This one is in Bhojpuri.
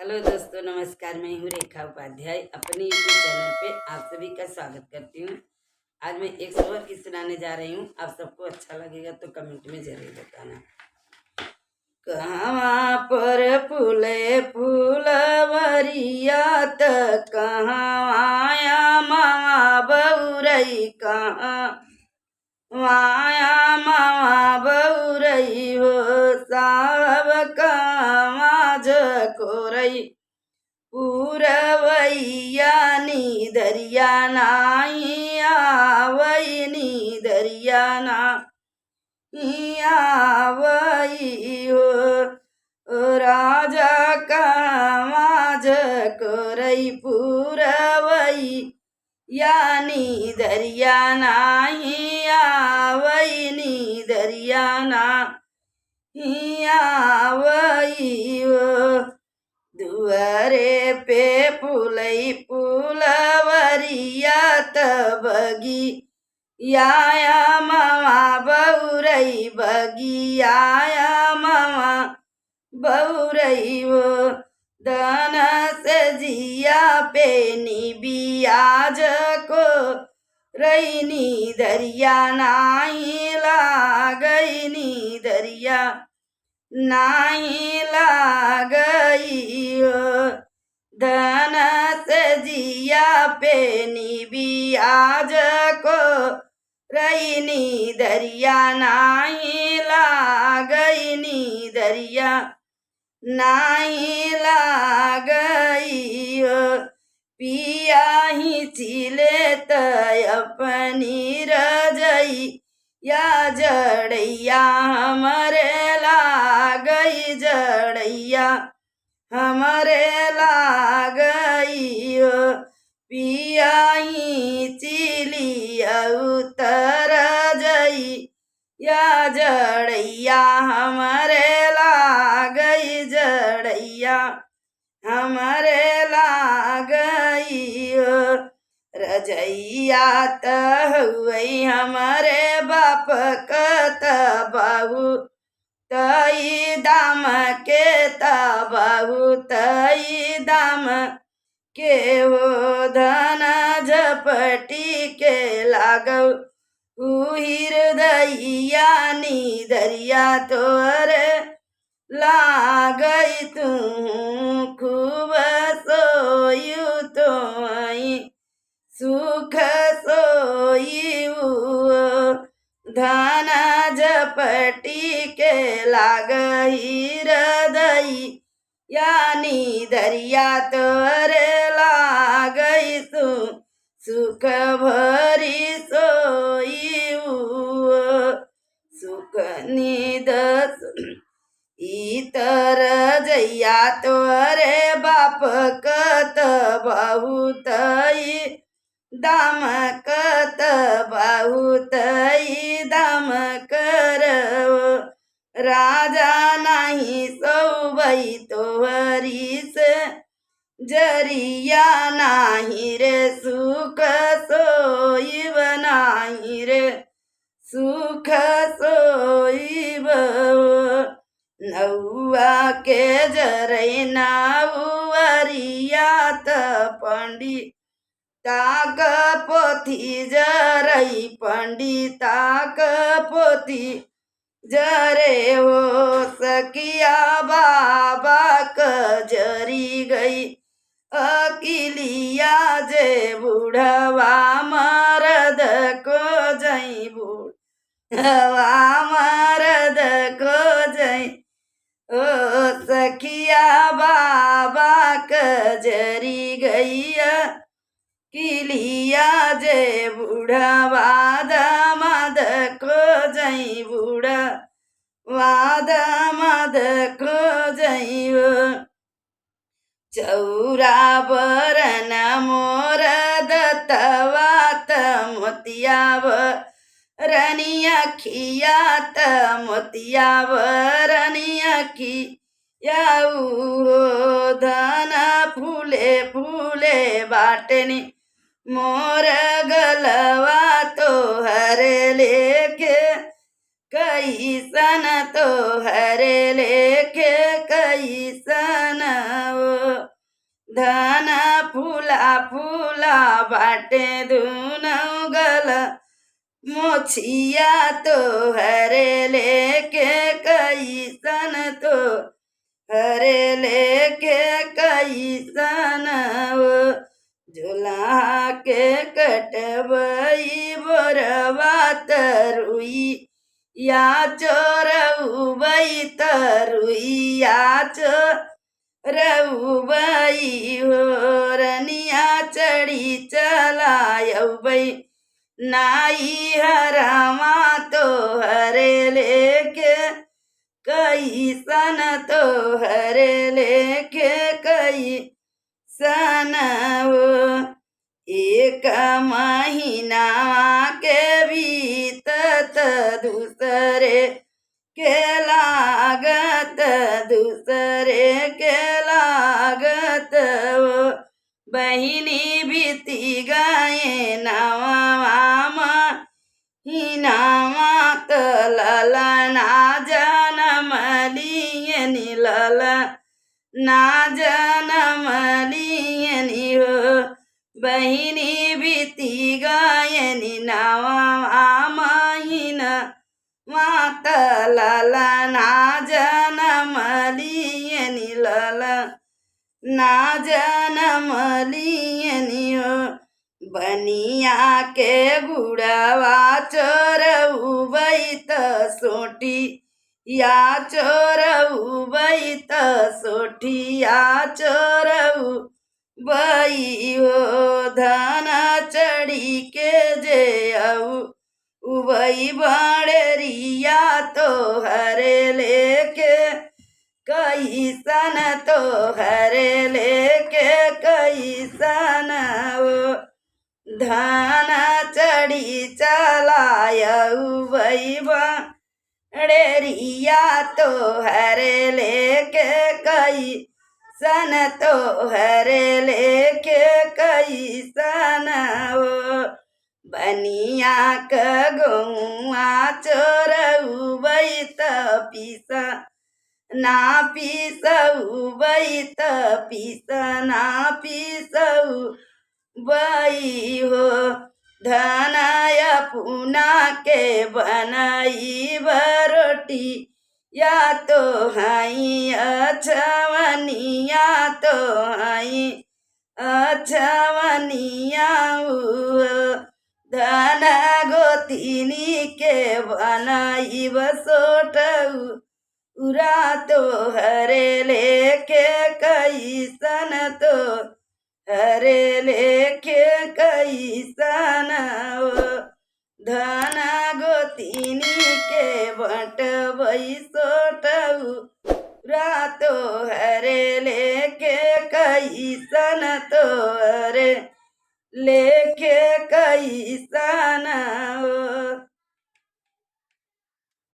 हेलो दोस्तों, नमस्कार। मैं हूँ रेखा उपाध्याय। अपनी यूट्यूब चैनल पे आप सभी का स्वागत करती हूँ। आज मैं एक सवर की सुनाने जा रही हूँ। आप सबको अच्छा लगेगा तो कमेंट में जरूर बताना। कहाँ पर फूले फूलवरिया त कहाँ आया मामा बउरई, कहाँ माया मामा बउरई हो साहब कहाँ झकोरई। पूरवैया नी दरिया नाही आवई, नी दरिया नाही आवई हो। राजा कामाज करई पूरवई यानी दरिया नाही आवई, नी दरिया नाही आवई हो। दुआरे पे फूलई फूलवरिया त बगी आया मामा बउरई, बगी आया मामा बउरई वो। धन से जिया पे निबियाज को रईनी दरिया नाही लागई, नी दरिया नाही लागई हो। धन से जिया पे निबियाज को रईनी दरिया नाही लागई, नी दरिया नाही लागई हो। पिया ही चिले तय अपनी रजई या जड़ैया हमरे लागई, जड़ैया हमरे लागई हो। पिया ही चिली उतर जई या जड़ैया हमरे लागई, जड़ैया हमरे लागई हो। रजैया त हुई हमरे बाप कत बहु तई दाम के तबहु तई दाम के हो। धन झपटी के लागौ हृदया नी दरिया तोरे लागई। तू खूब सोयु तोई सुख सोयु। धन झपटी के लागई हृदई यानी दरिया तोरे लागई। तू सुख भरी सोयु, सुख नींद इतर जैया तोरे बाप कत बहुतई दाम, कत बहुतई दाम करव। राजा नहीं सौबई तोहरी से जरिया नाही रे सुख सोईब, नाही रे सुख सोईब। नौआ के जरई नाउरिया त पंडिताक पोथी जरई, पंडिताक पोथी जरे हो। सकिया बाबा क जरी गई अकिलिया जे बूढ़वा मरद को जई, बूढ़वा मरद को जई ओ। सखिया बाबा क जरी गैया किलिया जे बूढ़वा दामाद को जई, बूढ़वा दामाद को जई हो। चौरा बरन मोर दतवा त मोतिया रनिया खिया त मोतिया रनिया खिया हो। धन फूले फूले बाटनी मोर गलवा तो हरे लेके कैसन, तो हरे लेके कैसन हो। धन फूला फूला बाटे दुनौ गल मोछिया तो हरे लेके कैसन तो हरे लेके कैसन झूला के कटबई बोरवा तरुई या चोरउबई तरुई या चोरउबई हो रनिया चढ़ी चलायबई नाई हरामा तो हरे लेके कैसन तो हरे लेके कैसन एक महीना के बीतत दूसरे के लागत दूसरे के लागत बहिनी बीती गए नवा हिनामा ललना जनम लियनि ललना जनम लियनि हो बहिनी बीती गयनि नवा महीना मात ललना जनम लियनि ललना जनम लियनि हो बनिया के गुड़वा चोरउबई त सोटी या चोरउबई त सोटी या चोरउबई हो धन चढ़ी के जे उबई बड़रिया तो हरे लेके कैसन तो हरे लेके कैसन धन चढ़ी चलायबई बड़रिया तो हरे लेके कैसन तो हरे लेके कैसन बनिया क गौआ चोरउबई त पीसा ना पीसउबई त पीसा ना पीसउबई हो धनय पुना के बनई रोटी या तो हई अछवनिया तो हई अछवनिया धन गोतिनी के बनई सोटऊ उरा तो हरे लेके कैसन तो हरे लेके कैसन धन गोतिनी के बटबई सोटऊ उरा तो हरे लेके कैसन तो हरे लेके कैसन